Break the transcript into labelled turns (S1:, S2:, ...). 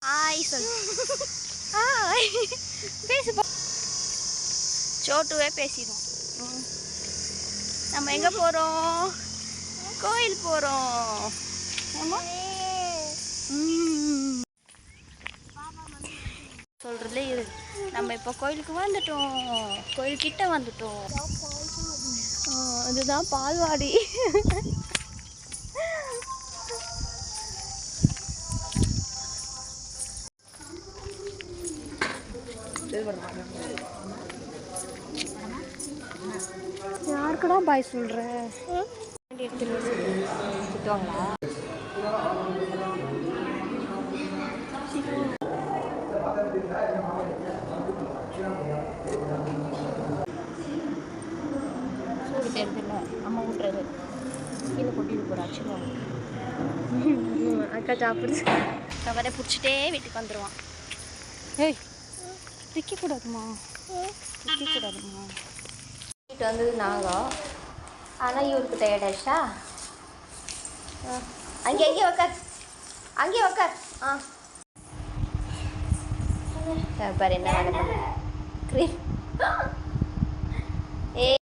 S1: Hi சொல்லு. Hi பேசு. சோட்டுவே பேசிடும். நம்ம எங்கே போகிறோம்? கோயில் போகிறோம். சொல்கிறதுலே இரு. நம்ம இப்போ கோயிலுக்கு வந்துட்டோம். கோயில்கிட்ட வந்துட்டோம். அதுதான் பால்வாடி. யாருக்கடா பாய் சொல்ற? திட்டுவாங்களா? சூடு தெரிஞ்சில்ல, அம்மா விட்டுறது கீழே கொட்டிட்டு போகிறாச்சு. அக்கா சாப்பிடுச்சு. கவரை பிடிச்சிட்டே வீட்டுக்கு வந்துடுவான். ஏய் விற்கக்கூடாதுமா, விற்கக்கூடாதுமா. வீட்டு வந்தது நாங்கள். ஆனால் இவருக்கு டயர்டாயிடுச்சா? அங்கே உக்கார், அங்கே உக்கார். பாரு என்ன வேலை.